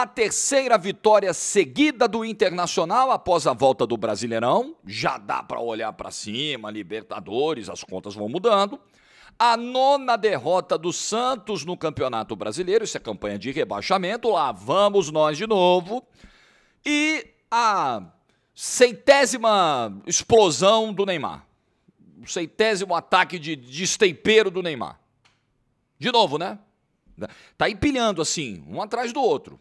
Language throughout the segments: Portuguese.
A terceira vitória seguida do Internacional após a volta do Brasileirão. Já dá para olhar para cima, Libertadores, as contas vão mudando. A nona derrota do Santos no Campeonato Brasileiro, isso é campanha de rebaixamento, lá vamos nós de novo. E a centésima explosão do Neymar. O centésimo ataque de destempero do Neymar. De novo, né? Tá empilhando assim, um atrás do outro.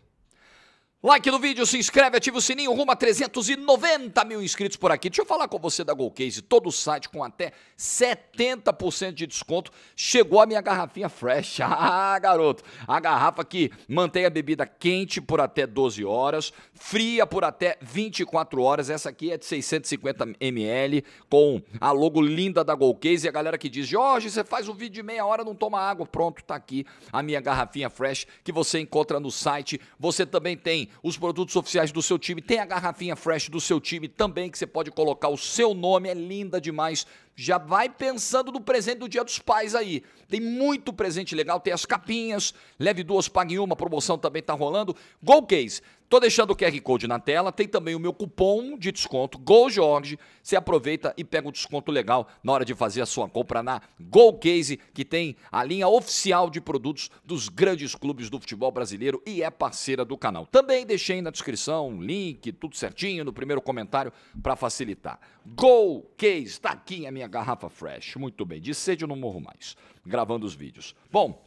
Like no vídeo, se inscreve, ativa o sininho, rumo a 390 mil inscritos por aqui. Deixa eu falar com você da Golcase, todo o site com até 70% de desconto. Chegou a minha garrafinha fresh. Ah, garoto, a garrafa que mantém a bebida quente por até 12 horas, fria por até 24 horas. Essa aqui é de 650 ml, com a logo linda da Golcase. E a galera que diz, Jorge, você faz um vídeo de meia hora, não toma água. Pronto, tá aqui a minha garrafinha fresh que você encontra no site. Você também tem os produtos oficiais do seu time, tem a garrafinha fresh do seu time também, que você pode colocar o seu nome, é linda demais. Já vai pensando no presente do Dia dos Pais aí. Tem muito presente legal, tem as capinhas, leve duas, pague uma, promoção também tá rolando. Golcase, tô deixando o QR Code na tela, tem também o meu cupom de desconto, GOLJORGE. Você aproveita e pega um desconto legal na hora de fazer a sua compra na Golcase, que tem a linha oficial de produtos dos grandes clubes do futebol brasileiro e é parceira do canal. Também deixei na descrição, link, tudo certinho, no primeiro comentário para facilitar. Golcase, tá aqui a minha garrafa fresh, muito bem, de sede eu não morro mais, gravando os vídeos. Bom,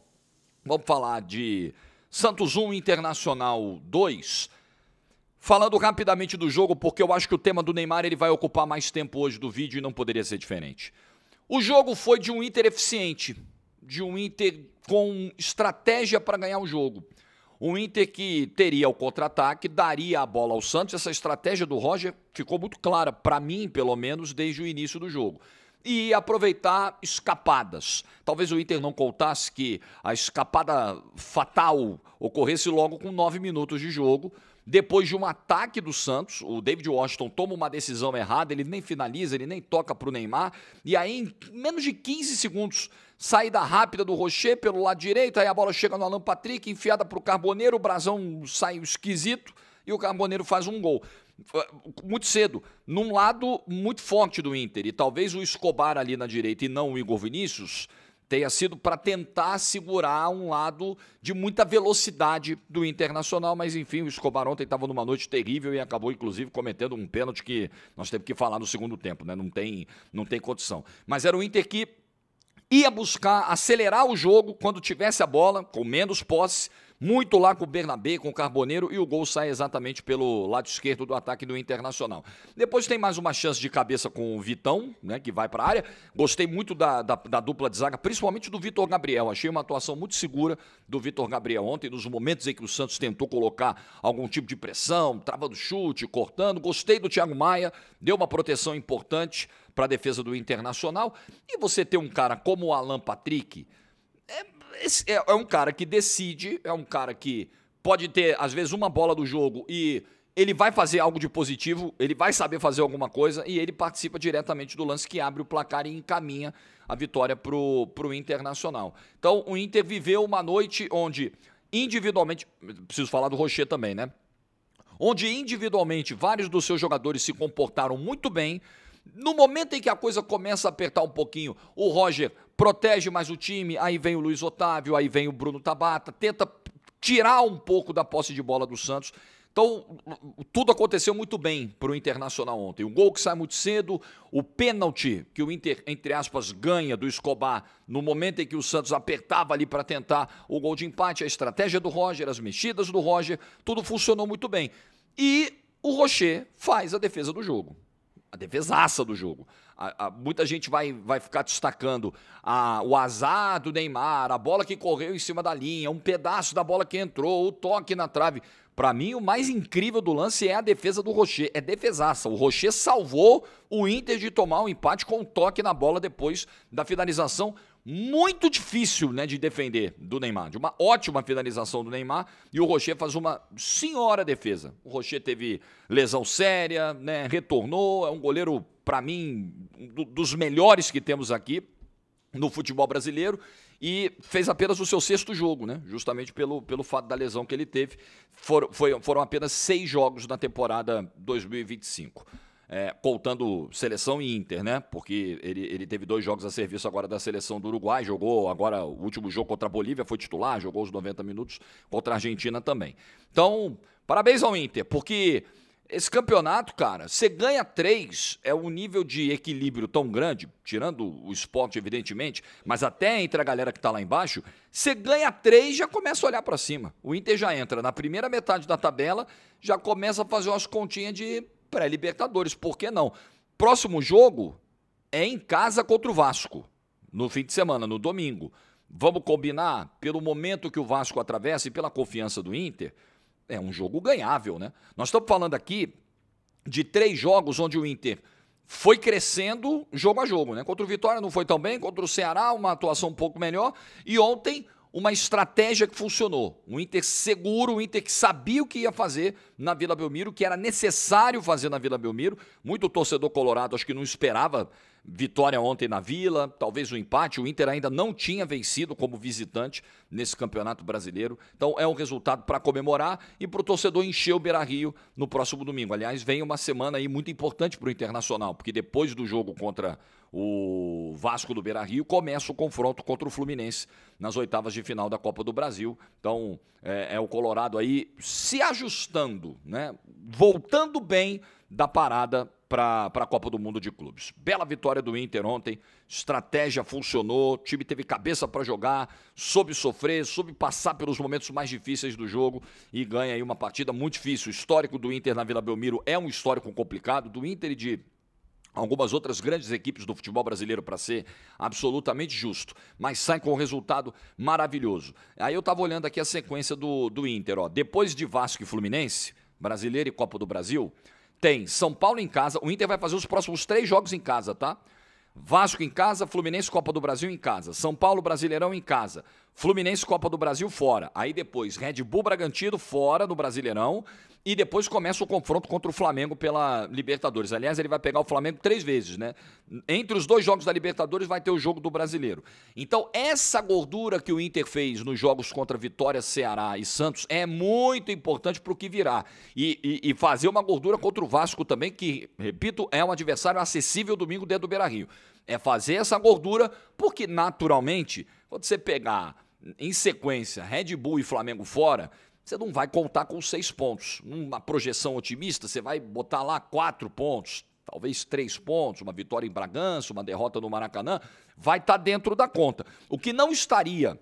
vamos falar de Santos 1, Internacional 2, falando rapidamente do jogo, porque eu acho que o tema do Neymar ele vai ocupar mais tempo hoje do vídeo e não poderia ser diferente. O jogo foi de um Inter eficiente, de um Inter com estratégia para ganhar o jogo. Um Inter que teria o contra-ataque, daria a bola ao Santos. Essa estratégia do Roger ficou muito clara, para mim, pelo menos, desde o início do jogo. E aproveitar escapadas. Talvez o Inter não contasse que a escapada fatal ocorresse logo com 9 minutos de jogo. Depois de um ataque do Santos, o David Washington toma uma decisão errada, ele nem finaliza, ele nem toca para o Neymar. E aí, em menos de 15 segundos, saída rápida do Rocher pelo lado direito, aí a bola chega no Alan Patrick, enfiada para o Carboneiro, o brasão sai esquisito e o Carboneiro faz um gol. Muito cedo, num lado muito forte do Inter, e talvez o Escobar ali na direita e não o Igor Vinícius tenha sido para tentar segurar um lado de muita velocidade do Internacional, mas enfim, o Escobar ontem estava numa noite terrível e acabou inclusive cometendo um pênalti que nós temos que falar no segundo tempo, né? Não tem condição. Mas era o Inter que ia buscar acelerar o jogo quando tivesse a bola, com menos posse, muito lá com o Bernabé, com o Carboneiro, e o gol sai exatamente pelo lado esquerdo do ataque do Internacional. Depois tem mais uma chance de cabeça com o Vitão, né, que vai para a área. Gostei muito da dupla de zaga, principalmente do Vitor Gabriel. Achei uma atuação muito segura do Vitor Gabriel ontem, nos momentos em que o Santos tentou colocar algum tipo de pressão, travando chute, cortando. Gostei do Thiago Maia, deu uma proteção importante para a defesa do Internacional. E você ter um cara como o Alan Patrick, é um cara que decide, é um cara que pode ter, às vezes, uma bola do jogo e ele vai fazer algo de positivo, ele vai saber fazer alguma coisa e ele participa diretamente do lance que abre o placar e encaminha a vitória pro Internacional. Então, o Inter viveu uma noite onde, individualmente, preciso falar do Rocher também, né? Onde, individualmente, vários dos seus jogadores se comportaram muito bem. No momento em que a coisa começa a apertar um pouquinho, o Roger protege mais o time, aí vem o Luiz Otávio, aí vem o Bruno Tabata, tenta tirar um pouco da posse de bola do Santos. Então, tudo aconteceu muito bem para o Internacional ontem. O gol que sai muito cedo, o pênalti que o Inter, entre aspas, ganha do Escobar no momento em que o Santos apertava ali para tentar o gol de empate, a estratégia do Roger, as mexidas do Roger, tudo funcionou muito bem. E o Rocher faz a defesa do jogo. A defesaça do jogo. Muita gente vai ficar destacando o azar do Neymar, a bola que correu em cima da linha, um pedaço da bola que entrou, o toque na trave. Para mim, o mais incrível do lance é a defesa do Rocher. É defesaça. O Rocher salvou o Inter de tomar um empate com um toque na bola depois da finalização. Muito difícil, né, de defender do Neymar. De uma ótima finalização do Neymar. E o Rocher faz uma senhora defesa. O Rocher teve lesão séria, né, retornou. É um goleiro, para mim, dos melhores que temos aqui no futebol brasileiro. e fez apenas o seu 6º jogo, né? Justamente pelo fato da lesão que ele teve. Foram apenas 6 jogos na temporada 2025. Contando seleção e Inter, né? Porque ele teve 2 jogos a serviço agora da seleção do Uruguai, jogou agora o último jogo contra a Bolívia, foi titular, jogou os 90 minutos contra a Argentina também. Então, parabéns ao Inter, porque esse campeonato, cara, você ganha 3, é um nível de equilíbrio tão grande, tirando o esporte, evidentemente, mas até entre a galera que tá lá embaixo, você ganha 3 e já começa a olhar para cima. O Inter já entra na primeira metade da tabela, já começa a fazer umas continhas de pré-Libertadores, por que não? Próximo jogo é em casa contra o Vasco, no fim de semana, no domingo. Vamos combinar, pelo momento que o Vasco atravessa e pela confiança do Inter, é um jogo ganhável, né? Nós estamos falando aqui de 3 jogos onde o Inter foi crescendo jogo a jogo, né? Contra o Vitória não foi tão bem, contra o Ceará uma atuação um pouco melhor, e ontem uma estratégia que funcionou. Um Inter seguro, um Inter que sabia o que ia fazer na Vila Belmiro, que era necessário fazer na Vila Belmiro. Muito torcedor colorado acho que não esperava vitória ontem na Vila, talvez o empate. O Inter ainda não tinha vencido como visitante nesse Campeonato Brasileiro. Então é um resultado para comemorar e para o torcedor encher o Beira-Rio no próximo domingo. Aliás, vem uma semana aí muito importante para o Internacional, porque depois do jogo contra o Vasco do Beira-Rio começa o confronto contra o Fluminense nas oitavas de final da Copa do Brasil. Então é o Colorado aí se ajustando, né? Voltando bem da parada para a Copa do Mundo de Clubes. Bela vitória do Inter ontem, estratégia funcionou, o time teve cabeça para jogar, soube sofrer, soube passar pelos momentos mais difíceis do jogo e ganha aí uma partida muito difícil. O histórico do Inter na Vila Belmiro é um histórico complicado, do Inter e de algumas outras grandes equipes do futebol brasileiro, para ser absolutamente justo, mas sai com um resultado maravilhoso. Aí eu estava olhando aqui a sequência do Inter, ó. Depois de Vasco e Fluminense, Brasileiro e Copa do Brasil, tem São Paulo em casa, o Inter vai fazer os próximos 3 jogos em casa, tá? Vasco em casa, Fluminense, Copa do Brasil em casa, São Paulo, Brasileirão em casa, Fluminense, Copa do Brasil fora, aí depois Red Bull Bragantino fora do Brasileirão e depois começa o confronto contra o Flamengo pela Libertadores. Aliás, ele vai pegar o Flamengo 3 vezes, né? Entre os 2 jogos da Libertadores vai ter o jogo do Brasileiro. Então, essa gordura que o Inter fez nos jogos contra Vitória, Ceará e Santos é muito importante para o que virá. E fazer uma gordura contra o Vasco também, que, repito, é um adversário acessível domingo dentro do Beira-Rio. É fazer essa gordura, porque naturalmente, quando você pegar em sequência Red Bull e Flamengo fora, você não vai contar com 6 pontos. Numa projeção otimista, você vai botar lá 4 pontos, talvez 3 pontos, uma vitória em Bragança, uma derrota no Maracanã, vai estar dentro da conta. O que não estaria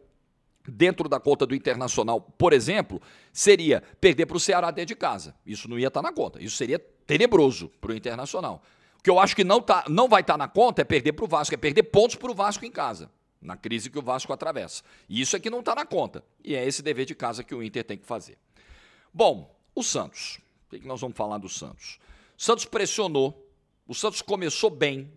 dentro da conta do Internacional, por exemplo, seria perder para o Ceará dentro de casa. Isso não ia estar na conta. Isso seria tenebroso para o Internacional. O que eu acho que não vai estar na conta é perder para o Vasco, é perder pontos para o Vasco em casa, na crise que o Vasco atravessa. E isso é que não está na conta. E é esse dever de casa que o Inter tem que fazer. Bom, o Santos. O que nós vamos falar do Santos? O Santos pressionou. O Santos começou bem.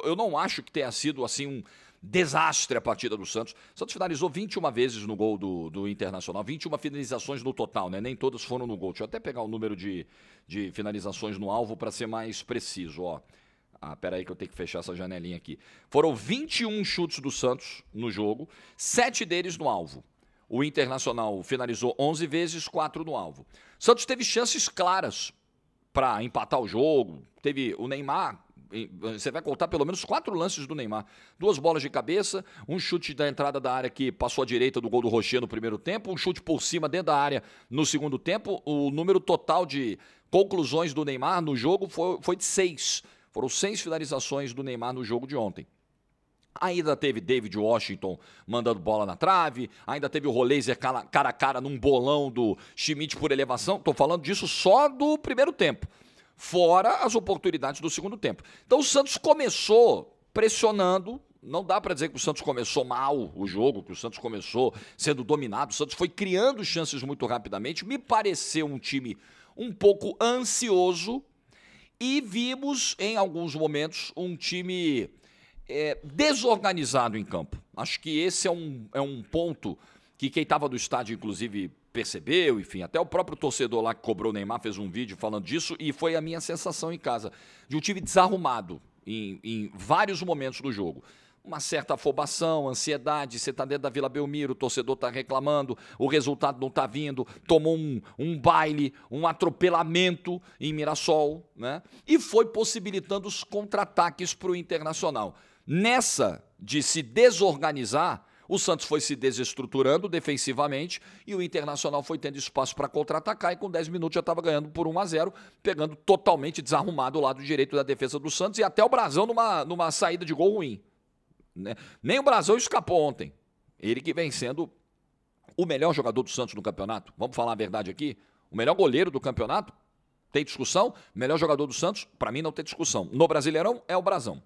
Eu não acho que tenha sido assim um desastre a partida do Santos. O Santos finalizou 21 vezes no gol do Internacional. 21 finalizações no total, né? Nem todas foram no gol. Deixa eu até pegar o número de finalizações no alvo para ser mais preciso, ó. Pera aí que eu tenho que fechar essa janelinha aqui. Foram 21 chutes do Santos no jogo, 7 deles no alvo. O Internacional finalizou 11 vezes, 4 no alvo. O Santos teve chances claras para empatar o jogo. Teve o Neymar, você vai contar pelo menos 4 lances do Neymar. 2 bolas de cabeça, um chute da entrada da área que passou à direita do gol do Rocher no primeiro tempo, um chute por cima dentro da área no segundo tempo. O número total de conclusões do Neymar no jogo foi de 6. Foram 6 finalizações do Neymar no jogo de ontem. Ainda teve David Washington mandando bola na trave, ainda teve o Roleiser cara a cara num bolão do Schmidt por elevação. Estou falando disso só do primeiro tempo, fora as oportunidades do segundo tempo. Então o Santos começou pressionando. Não dá para dizer que o Santos começou mal o jogo, que o Santos começou sendo dominado. O Santos foi criando chances muito rapidamente. Me pareceu um time um pouco ansioso. E vimos, em alguns momentos, um time desorganizado em campo. Acho que esse é um ponto que quem estava do estádio, inclusive, percebeu. Enfim, até o próprio torcedor lá que cobrou o Neymar fez um vídeo falando disso. E foi a minha sensação em casa, de um time desarrumado em vários momentos do jogo. uma certa afobação, ansiedade, você está dentro da Vila Belmiro, o torcedor está reclamando, o resultado não está vindo, tomou um baile, um atropelamento em Mirassol, né? E foi possibilitando os contra-ataques para o Internacional. Nessa de se desorganizar, o Santos foi se desestruturando defensivamente e o Internacional foi tendo espaço para contra-atacar e com 10 minutos já estava ganhando por 1-0, pegando totalmente desarrumado o lado direito da defesa do Santos e até o Brasão numa saída de gol ruim. Né? Nem o Brasão escapou ontem. Ele que vem sendo o melhor jogador do Santos no campeonato. Vamos falar a verdade aqui? O melhor goleiro do campeonato? Tem discussão? Melhor jogador do Santos? Para mim não tem discussão. No Brasileirão é o Brasão.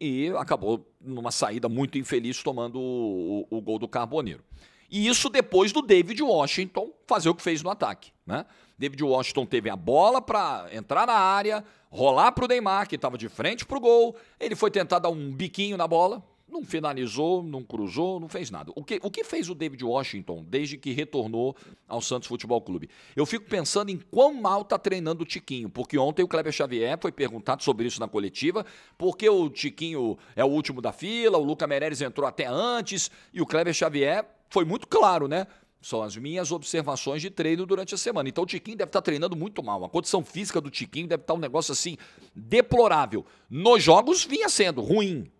E acabou numa saída muito infeliz tomando o gol do Carboneiro. E isso depois do David Washington fazer o que fez no ataque, né? David Washington teve a bola para entrar na área, rolar para o Neymar, que estava de frente para o gol. Ele foi tentar dar um biquinho na bola, não finalizou, não cruzou, não fez nada. O que fez o David Washington desde que retornou ao Santos Futebol Clube? Eu fico pensando em quão mal está treinando o Tiquinho, porque ontem o Kleber Xavier foi perguntado sobre isso na coletiva, porque o Tiquinho é o último da fila, o Luca Meireles entrou até antes, e o Kleber Xavier foi muito claro, né? São as minhas observações de treino durante a semana. Então o Tiquinho deve estar treinando muito mal. A condição física do Tiquinho deve estar um negócio assim deplorável. Nos jogos vinha sendo ruim.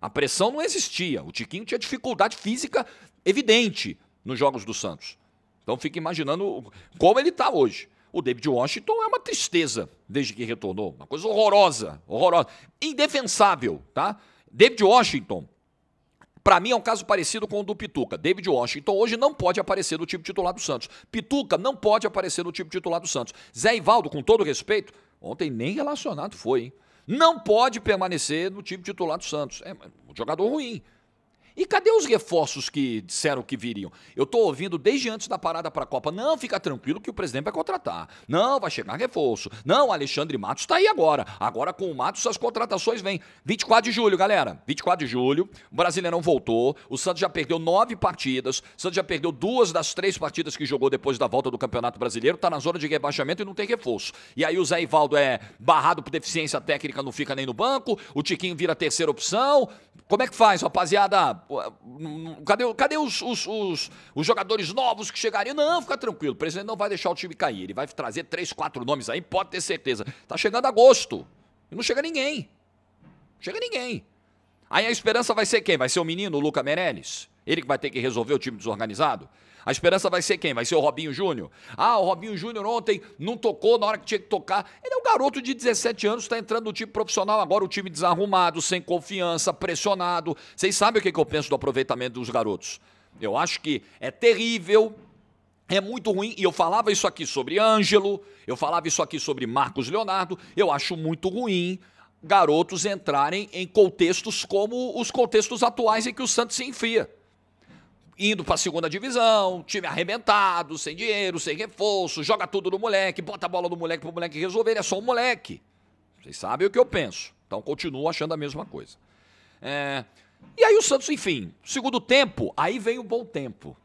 A pressão não existia. O Tiquinho tinha dificuldade física evidente nos jogos do Santos. Então fica imaginando como ele está hoje. O David Washington é uma tristeza desde que retornou. Uma coisa horrorosa, horrorosa. Indefensável, tá? David Washington, para mim é um caso parecido com o do Pituca. David Washington hoje não pode aparecer no time titular do Santos. Pituca não pode aparecer no time titular do Santos. Zé Ivaldo, com todo respeito, ontem nem relacionado foi, hein? Não pode permanecer no time titular do Santos. É um jogador ruim. E cadê os reforços que disseram que viriam? Eu estou ouvindo desde antes da parada para a Copa. Não, fica tranquilo que o presidente vai contratar. Não, vai chegar reforço. Não, Alexandre Matos está aí agora. Agora com o Matos as contratações vêm. 24 de julho, galera. 24 de julho, o Brasileirão voltou. O Santos já perdeu 9 partidas. O Santos já perdeu 2 das 3 partidas que jogou depois da volta do Campeonato Brasileiro. Está na zona de rebaixamento e não tem reforço. E aí o Zé Ivaldo é barrado por deficiência técnica, não fica nem no banco. O Tiquinho vira a terceira opção. Como é que faz, rapaziada? Cadê os jogadores novos que chegariam? Não, fica tranquilo, o presidente não vai deixar o time cair. Ele vai trazer 3, 4 nomes aí, pode ter certeza. Tá chegando agosto e não chega ninguém. Chega ninguém. Aí a esperança vai ser quem? Vai ser o menino, o Luca Meireles? Ele que vai ter que resolver o time desorganizado? A esperança vai ser quem? Vai ser o Robinho Júnior? Ah, o Robinho Júnior ontem não tocou na hora que tinha que tocar. Ele é um garoto de 17 anos, está entrando no time profissional agora, o time desarrumado, sem confiança, pressionado. Vocês sabem o que eu penso do aproveitamento dos garotos? Eu acho que é terrível, é muito ruim, e eu falava isso aqui sobre Ângelo, eu falava isso aqui sobre Marcos Leonardo, eu acho muito ruim garotos entrarem em contextos como os contextos atuais em que o Santos se enfia. Indo para a segunda divisão, time arrebentado, sem dinheiro, sem reforço, joga tudo no moleque, bota a bola no moleque para o moleque resolver, ele é só um moleque. Vocês sabem o que eu penso. Então continuo achando a mesma coisa. E aí o Santos, enfim, segundo tempo, aí vem o bom tempo.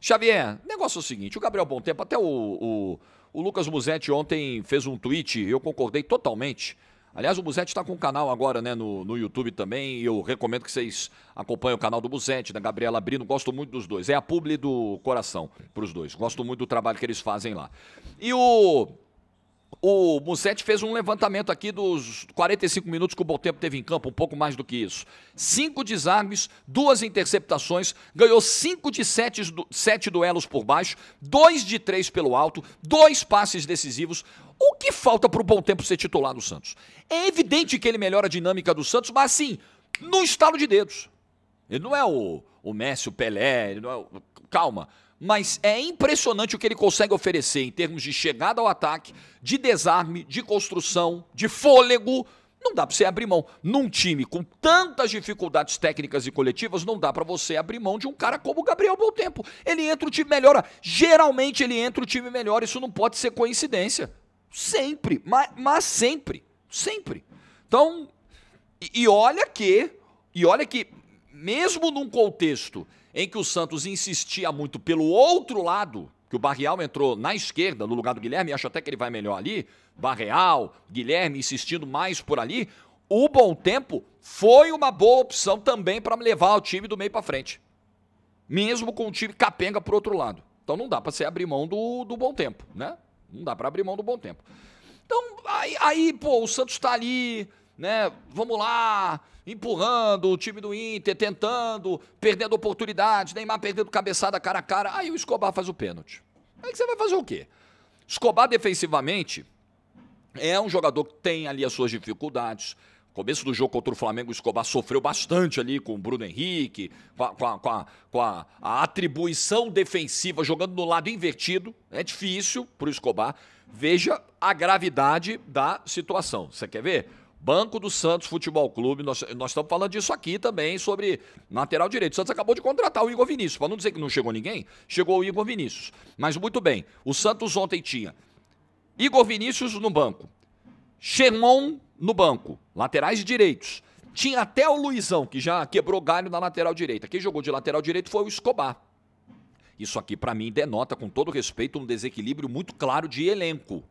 Xavier, o negócio é o seguinte, o Gabriel Bom Tempo, até o Lucas Musetti ontem fez um tweet, eu concordei totalmente. Aliás, o Musetti está com um canal agora, né, no YouTube também, e eu recomendo que vocês acompanhem o canal do Musetti, da Gabriela Brino, gosto muito dos dois. É a publi do coração para os dois, gosto muito do trabalho que eles fazem lá. E o Musetti fez um levantamento aqui dos 45 minutos que o Bom Tempo teve em campo, um pouco mais do que isso. 5 desarmes, 2 interceptações, ganhou 5 de 7 duelos por baixo, 2 de 3 pelo alto, 2 passes decisivos. O que falta para o Bom Tempo ser titular do Santos? É evidente que ele melhora a dinâmica do Santos, mas assim, no estalo de dedos. Ele não é o Messi, o Pelé, ele não é calma. Mas é impressionante o que ele consegue oferecer em termos de chegada ao ataque, de desarme, de construção, de fôlego. Não dá para você abrir mão. Num time com tantas dificuldades técnicas e coletivas, não dá para você abrir mão de um cara como o Gabriel Bom Tempo. Ele entra, o time melhora. Geralmente ele entra, o time melhora. Isso não pode ser coincidência. Sempre, mas sempre, sempre. Então, e olha que, mesmo num contexto em que o Santos insistia muito pelo outro lado, que o Barreal entrou na esquerda, no lugar do Guilherme, acho até que ele vai melhor ali, Barreal, Guilherme insistindo mais por ali, o bom tempo foi uma boa opção também para levar o time do meio para frente. Mesmo com o time capenga pro outro lado. Então não dá para você abrir mão do bom tempo, né? Não dá para abrir mão do bom tempo. Então, pô, o Santos tá ali, né? Vamos lá, empurrando o time do Inter, tentando, perdendo oportunidade, Neymar perdendo cabeçada cara a cara. Aí o Escobar faz o pênalti. Aí que você vai fazer o quê? Escobar defensivamente é um jogador que tem ali as suas dificuldades. Começo do jogo contra o Flamengo, o Escobar sofreu bastante ali com o Bruno Henrique, com a atribuição defensiva, jogando no lado invertido. É difícil para o Escobar. Veja a gravidade da situação. Você quer ver? Banco do Santos Futebol Clube, nós estamos falando disso aqui também, sobre lateral direito. O Santos acabou de contratar o Igor Vinícius. Para não dizer que não chegou ninguém, chegou o Igor Vinícius. Mas muito bem, o Santos ontem tinha Igor Vinícius no banco, Sherman no banco, laterais direitos. Tinha até o Luizão, que já quebrou galho na lateral direita. Quem jogou de lateral direito foi o Escobar. Isso aqui, para mim, denota, com todo respeito, um desequilíbrio muito claro de elenco.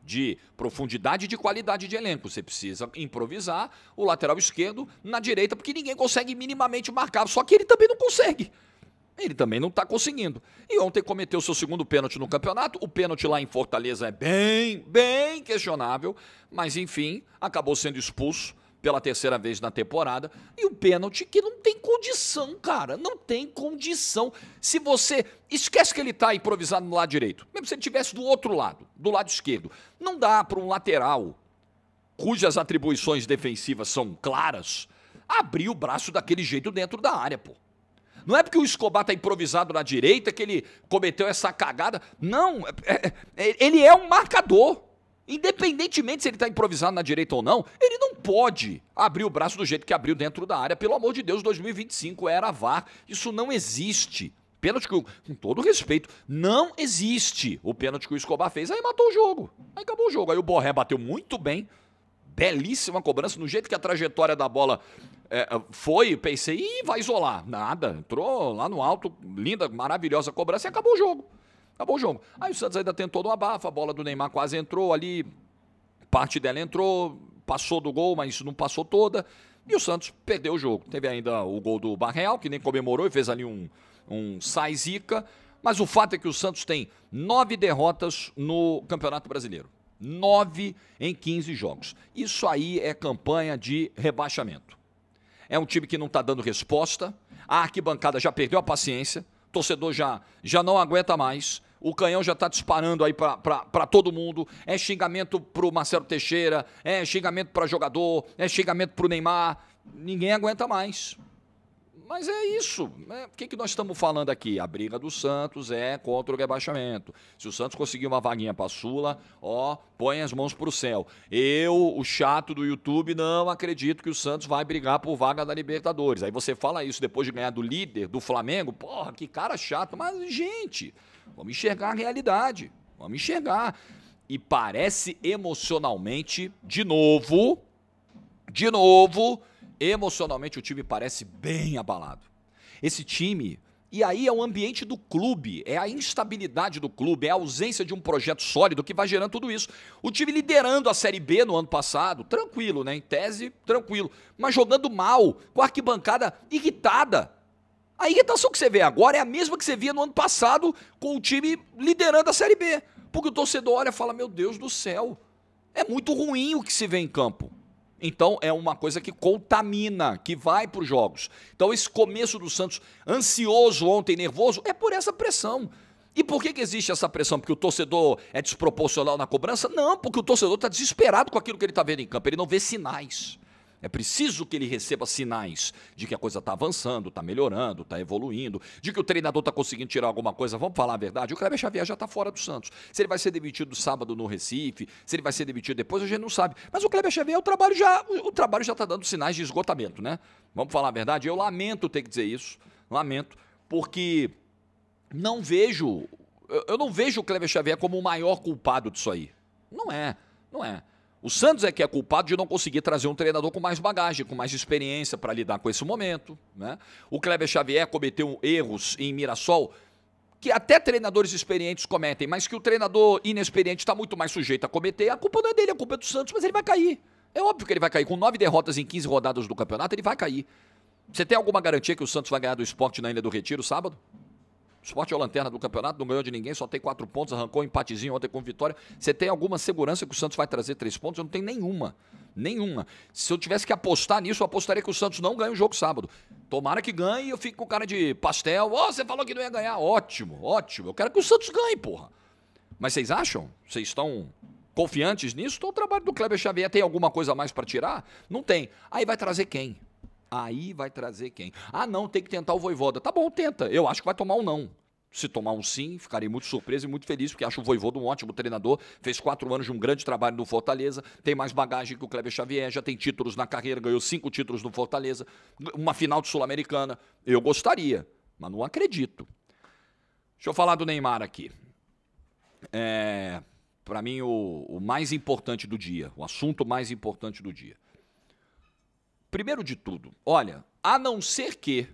De profundidade e de qualidade de elenco. Você precisa improvisar o lateral esquerdo na direita, porque ninguém consegue minimamente marcar. Só que ele também não consegue. Ele também não está conseguindo. E ontem cometeu seu segundo pênalti no campeonato. O pênalti lá em Fortaleza é bem questionável. Mas, enfim, acabou sendo expulso pela terceira vez na temporada. E um pênalti que não tem condição, cara. Não tem condição. Se você... Esquece que ele está improvisado no lado direito. Mesmo se ele estivesse do outro lado, do lado esquerdo. Não dá para um lateral, cujas atribuições defensivas são claras, abrir o braço daquele jeito dentro da área, pô. Não é porque o Escobar está improvisado na direita que ele cometeu essa cagada. Não, ele é um marcador. Independentemente se ele está improvisado na direita ou não, ele não pode abrir o braço do jeito que abriu dentro da área. Pelo amor de Deus, 2025 era VAR. Isso não existe. Pênalti que, com todo respeito, não existe. O pênalti que o Escobar fez, aí matou o jogo. Aí acabou o jogo. Aí o Borré bateu muito bem. Belíssima cobrança. No jeito que a trajetória da bola foi, pensei, vai isolar. Nada. Entrou lá no alto, linda, maravilhosa cobrança e acabou o jogo. Acabou o jogo. Aí o Santos ainda tentou no abafo, a bola do Neymar quase entrou ali, parte dela entrou, passou do gol, mas não passou toda. E o Santos perdeu o jogo. Teve ainda o gol do Barreal, que nem comemorou e fez ali um sai zica. Mas o fato é que o Santos tem 9 derrotas no Campeonato Brasileiro. 9 em 15 jogos. Isso aí é campanha de rebaixamento. É um time que não está dando resposta. A arquibancada já perdeu a paciência. O torcedor já não aguenta mais. O canhão já está disparando aí para todo mundo. É xingamento pro Marcelo Teixeira, é xingamento para jogador, é xingamento pro Neymar. Ninguém aguenta mais. Mas é isso. O que nós estamos falando aqui? A briga do Santos é contra o rebaixamento. Se o Santos conseguir uma vaguinha para a Sula, põe as mãos pro céu. Eu, o chato do YouTube, não acredito que o Santos vai brigar por vaga da Libertadores. Aí você fala isso depois de ganhar do líder, do Flamengo. Porra, que cara chato. Mas, gente, vamos enxergar a realidade. Vamos enxergar. E parece emocionalmente, de novo, emocionalmente o time parece bem abalado. Esse time, e aí é o ambiente do clube, é a instabilidade do clube, é a ausência de um projeto sólido que vai gerando tudo isso. O time liderando a Série B no ano passado, tranquilo, né? Em tese, tranquilo. Mas jogando mal, com a arquibancada irritada. A irritação que você vê agora é a mesma que você via no ano passado com o time liderando a Série B. Porque o torcedor olha e fala, meu Deus do céu, é muito ruim o que se vê em campo. Então é uma coisa que contamina, que vai para os jogos. Então esse começo do Santos ansioso ontem, nervoso, é por essa pressão. E por que existe essa pressão? Porque o torcedor é desproporcional na cobrança? Não, porque o torcedor está desesperado com aquilo que ele está vendo em campo, ele não vê sinais. É preciso que ele receba sinais de que a coisa está avançando, está melhorando, está evoluindo, de que o treinador está conseguindo tirar alguma coisa. Vamos falar a verdade, o Kleber Xavier já está fora do Santos. Se ele vai ser demitido sábado no Recife, se ele vai ser demitido depois, a gente não sabe. Mas o Kleber Xavier, o trabalho já está dando sinais de esgotamento, né? Vamos falar a verdade, eu lamento ter que dizer isso, lamento, porque eu não vejo o Kleber Xavier como o maior culpado disso aí. Não é. O Santos é que é culpado de não conseguir trazer um treinador com mais bagagem, com mais experiência para lidar com esse momento, né? O Kleber Xavier cometeu erros em Mirassol que até treinadores experientes cometem, mas que o treinador inexperiente está muito mais sujeito a cometer. A culpa não é dele, a culpa é do Santos, mas ele vai cair. É óbvio que ele vai cair. Com 9 derrotas em 15 rodadas do campeonato, ele vai cair. Você tem alguma garantia que o Santos vai ganhar do Sport na Ilha do Retiro sábado? O Sport é a lanterna do campeonato, não ganhou de ninguém, só tem 4 pontos, arrancou um empatezinho ontem com vitória. Você tem alguma segurança que o Santos vai trazer 3 pontos? Eu não tenho nenhuma. Nenhuma. Se eu tivesse que apostar nisso, eu apostaria que o Santos não ganha o jogo sábado. Tomara que ganhe e eu fico com cara de pastel. Ó, você falou que não ia ganhar. Ótimo, ótimo. Eu quero que o Santos ganhe, porra. Mas vocês acham? Vocês estão confiantes nisso? Então o trabalho do Kleber Xavier tem alguma coisa a mais para tirar? Não tem. Aí vai trazer quem? Aí vai trazer quem? Ah, não, tem que tentar o Vojvoda. Tá bom, tenta. Eu acho que vai tomar um não. Se tomar um sim, ficarei muito surpreso e muito feliz, porque acho o Vojvoda um ótimo treinador, fez 4 anos de um grande trabalho no Fortaleza, tem mais bagagem que o Kleber Xavier, já tem títulos na carreira, ganhou 5 títulos no Fortaleza, uma final de Sul-Americana. Eu gostaria, mas não acredito. Deixa eu falar do Neymar aqui. Para mim, o mais importante do dia, o assunto mais importante do dia. Primeiro de tudo, olha, a não ser que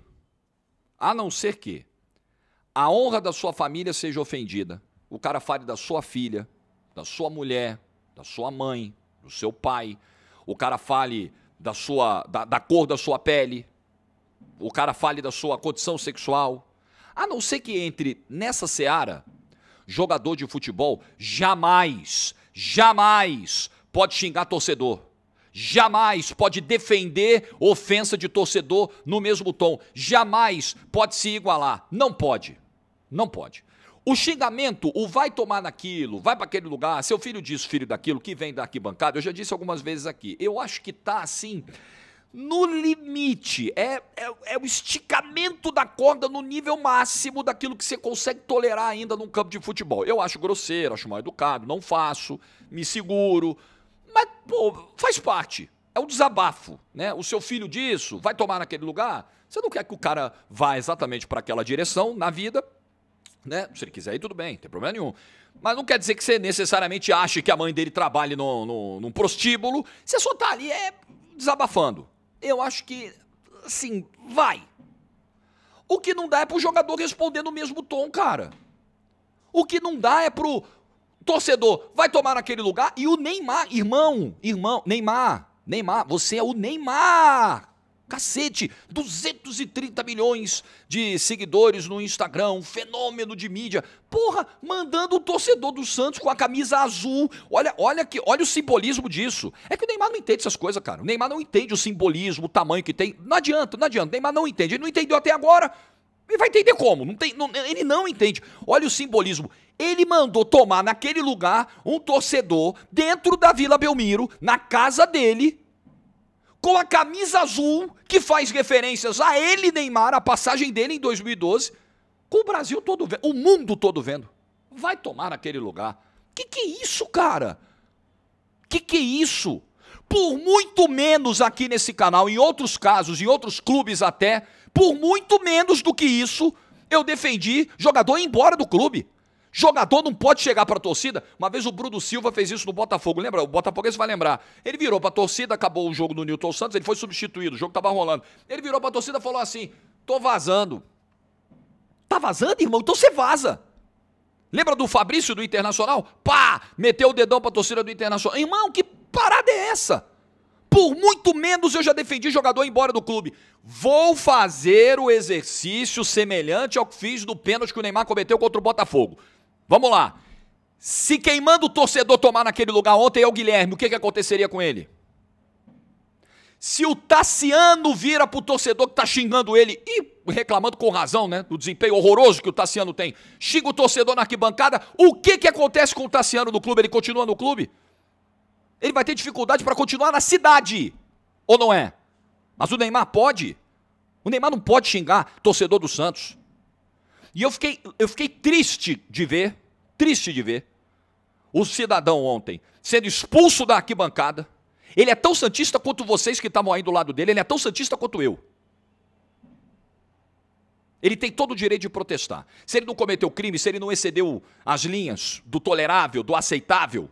a honra da sua família seja ofendida, o cara fale da sua filha, da sua mulher, da sua mãe, do seu pai, o cara fale da cor da sua pele, o cara fale da sua condição sexual, a não ser que entre nessa seara, jogador de futebol jamais pode xingar torcedor. Jamais pode defender ofensa de torcedor no mesmo tom. Jamais pode se igualar. Não pode. Não pode. O xingamento, o vai tomar naquilo, vai para aquele lugar, seu filho disso, filho daquilo, que vem da arquibancada, eu já disse algumas vezes aqui, eu acho que tá assim, no limite, é o esticamento da corda no nível máximo daquilo que você consegue tolerar ainda num campo de futebol. Eu acho grosseiro, acho mal educado, não faço, me seguro. Mas, pô, faz parte. É um desabafo, né? O seu filho disso, vai tomar naquele lugar. Você não quer que o cara vá exatamente para aquela direção na vida, né? Se ele quiser ir, tudo bem, não tem problema nenhum. Mas não quer dizer que você necessariamente ache que a mãe dele trabalhe num prostíbulo. Você só tá ali desabafando. Eu acho que, assim, vai. O que não dá é pro jogador responder no mesmo tom, cara. O que não dá é pro torcedor, vai tomar naquele lugar, e o Neymar, irmão, Neymar, você é o Neymar, cacete, 230 milhões de seguidores no Instagram, um fenômeno de mídia, porra, mandando o torcedor do Santos com a camisa azul, olha o simbolismo disso, é que o Neymar não entende essas coisas, cara, o Neymar não entende o simbolismo, o tamanho que tem, não adianta, o Neymar não entende, ele não entendeu até agora. Ele vai entender como? Ele não entende. Olha o simbolismo. Ele mandou tomar naquele lugar um torcedor dentro da Vila Belmiro, na casa dele, com a camisa azul, que faz referências a ele, Neymar, a passagem dele em 2012, com o Brasil todo vendo, o mundo todo vendo. Vai tomar naquele lugar. Que é isso, cara? Que é isso? Por muito menos aqui nesse canal, em outros casos, em outros clubes até, por muito menos do que isso, eu defendi jogador ir embora do clube. Jogador não pode chegar para a torcida. Uma vez o Bruno Silva fez isso no Botafogo, lembra? O Botafoguense vai lembrar. Ele virou para a torcida, acabou o jogo no Newton Santos, ele foi substituído, o jogo estava rolando. Ele virou para a torcida e falou assim, tô vazando. Tá vazando, irmão? Então você vaza. Lembra do Fabrício do Internacional? Pá! Meteu o dedão para a torcida do Internacional. Irmão, que parada é essa? Por muito menos eu já defendi jogador ir embora do clube. Vou fazer o exercício semelhante ao que fiz do pênalti que o Neymar cometeu contra o Botafogo. Vamos lá. Se quem manda o torcedor tomar naquele lugar ontem é o Guilherme, o que aconteceria com ele? Se o Tassiano vira pro torcedor que tá xingando ele, e reclamando com razão, né, do desempenho horroroso que o Tassiano tem, xinga o torcedor na arquibancada, o que acontece com o Tassiano no clube? Ele continua no clube? Ele vai ter dificuldade para continuar na cidade, ou não é? Mas o Neymar pode. O Neymar não pode xingar torcedor do Santos. E eu fiquei triste de ver o cidadão ontem sendo expulso da arquibancada. Ele é tão santista quanto vocês que estavam aí do lado dele, ele é tão santista quanto eu. Ele tem todo o direito de protestar. Se ele não cometeu crime, se ele não excedeu as linhas do tolerável, do aceitável,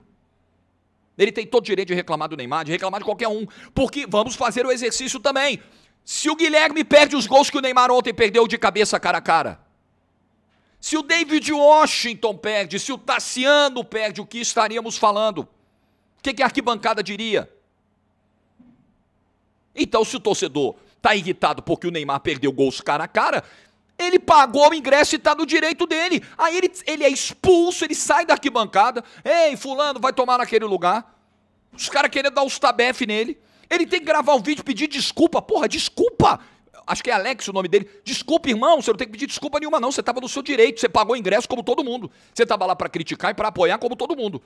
ele tem todo o direito de reclamar do Neymar, de reclamar de qualquer um, porque vamos fazer o exercício também. Se o Guilherme perde os gols que o Neymar ontem perdeu de cabeça cara a cara, se o David Washington perde, se o Tassiano perde, o que estaríamos falando? O que a arquibancada diria? Então, se o torcedor tá irritado porque o Neymar perdeu gols cara a cara, ele pagou o ingresso e tá no direito dele. Aí ele é expulso, ele sai da arquibancada. Ei, fulano, vai tomar naquele lugar. Os caras querendo dar uns tabefe nele. Ele tem que gravar um vídeo e pedir desculpa. Porra, desculpa! Acho que é Alex o nome dele. Desculpa, irmão, você não tem que pedir desculpa nenhuma não. Você tava no seu direito, você pagou o ingresso como todo mundo. Você tava lá pra criticar e pra apoiar como todo mundo.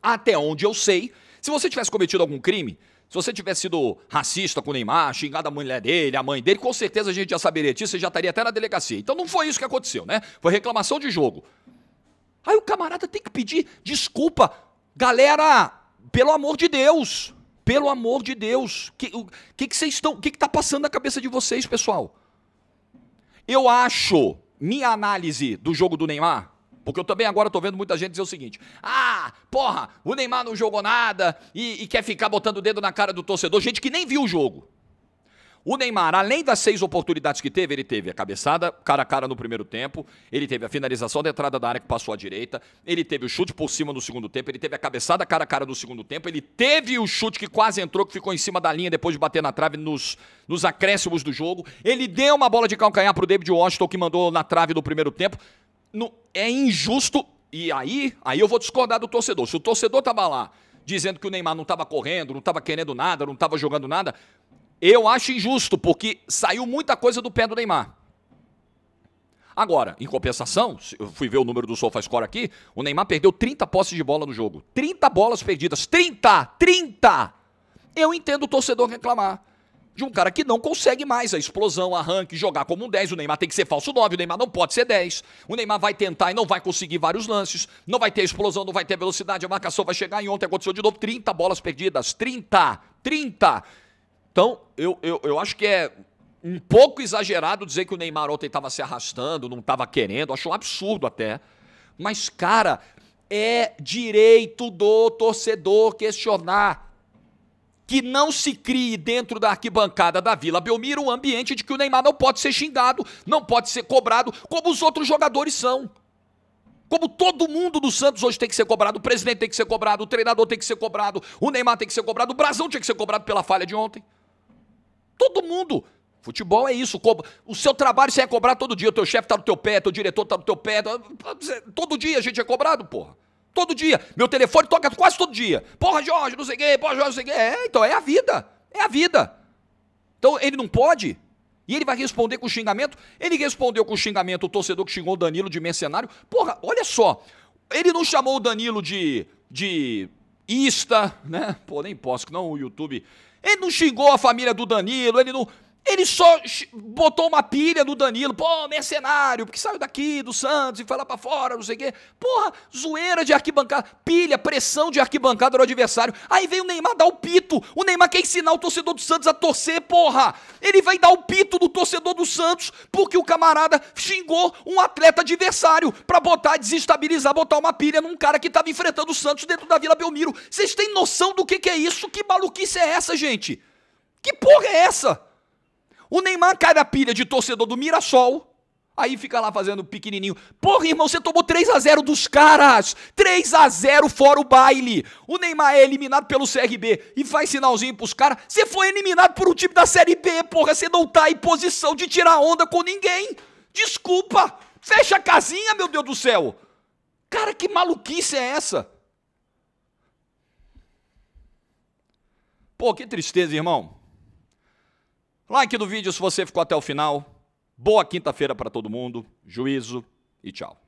Até onde eu sei, se você tivesse cometido algum crime, se você tivesse sido racista com o Neymar, xingado a mulher dele, a mãe dele, com certeza a gente já saberia disso, você já estaria até na delegacia. Então não foi isso que aconteceu, né? Foi reclamação de jogo. Aí o camarada tem que pedir desculpa. Galera, pelo amor de Deus, pelo amor de Deus, o que tá passando na cabeça de vocês, pessoal? Eu acho, minha análise do jogo do Neymar, porque eu também agora tô vendo muita gente dizer o seguinte: ah, porra, o Neymar não jogou nada e quer ficar botando o dedo na cara do torcedor, gente que nem viu o jogo. O Neymar, além das 6 oportunidades que teve, ele teve a cabeçada cara a cara no primeiro tempo, ele teve a finalização da entrada da área que passou à direita, ele teve o chute por cima no segundo tempo, ele teve a cabeçada cara a cara no segundo tempo, ele teve o chute que quase entrou, que ficou em cima da linha depois de bater na trave nos acréscimos do jogo, ele deu uma bola de calcanhar pro David Washington que mandou na trave no primeiro tempo. É injusto, e aí eu vou discordar do torcedor. Se o torcedor tava lá dizendo que o Neymar não tava correndo, não tava querendo nada, não tava jogando nada, eu acho injusto, porque saiu muita coisa do pé do Neymar. Agora, em compensação, eu fui ver o número do SofaScore aqui, o Neymar perdeu 30 posses de bola no jogo. 30 bolas perdidas. 30! Eu entendo o torcedor reclamar de um cara que não consegue mais a explosão, arranque, jogar como um 10. O Neymar tem que ser falso 9, o Neymar não pode ser 10. O Neymar vai tentar e não vai conseguir vários lances, não vai ter explosão, não vai ter velocidade, a marcação vai chegar e ontem aconteceu de novo 30 bolas perdidas. 30! Então, eu acho que é um pouco exagerado dizer que o Neymar ontem estava se arrastando, não estava querendo, acho um absurdo até. Mas, cara, é direito do torcedor questionar. Que não se crie dentro da arquibancada da Vila Belmiro um ambiente de que o Neymar não pode ser xingado, não pode ser cobrado, como os outros jogadores são. Como todo mundo do Santos hoje tem que ser cobrado, o presidente tem que ser cobrado, o treinador tem que ser cobrado, o Neymar tem que ser cobrado, o Brasão tinha que ser cobrado pela falha de ontem. Todo mundo. Futebol é isso. O seu trabalho você é cobrado todo dia, o teu chefe tá no teu pé, teu diretor tá no teu pé. Todo dia a gente é cobrado, porra. Todo dia. Meu telefone toca quase todo dia. Porra, Jorge, não sei o quê, porra, Jorge, não sei o quê. Então é a vida. É a vida. Então ele não pode. E ele vai responder com xingamento. Ele respondeu com xingamento o torcedor que xingou o Danilo de mercenário. Porra, olha só. Ele não chamou o Danilo de ista, né? Pô, nem posso, que não o YouTube. Ele não xingou a família do Danilo, ele só botou uma pilha no Danilo, pô, mercenário, porque saiu daqui do Santos e foi lá pra fora, não sei o quê. Porra, zoeira de arquibancada, pilha, pressão de arquibancada do adversário. Aí vem o Neymar dar o pito. O Neymar quer ensinar o torcedor do Santos a torcer, porra. Ele vai dar o pito do torcedor do Santos porque o camarada xingou um atleta adversário pra desestabilizar, botar uma pilha num cara que tava enfrentando o Santos dentro da Vila Belmiro. Vocês têm noção do que é isso? Que maluquice é essa, gente? Que porra é essa? O Neymar cai na pilha de torcedor do Mirassol, aí fica lá fazendo pequenininho. Porra, irmão, você tomou 3-0 dos caras. 3-0 fora o baile. O Neymar é eliminado pelo CRB e faz sinalzinho pros caras. Você foi eliminado por um time da Série B, porra. Você não tá em posição de tirar onda com ninguém. Desculpa. Fecha a casinha, meu Deus do céu. Cara, que maluquice é essa? Pô, que tristeza, irmão. Like no vídeo se você ficou até o final. Boa quinta-feira para todo mundo. Juízo e tchau.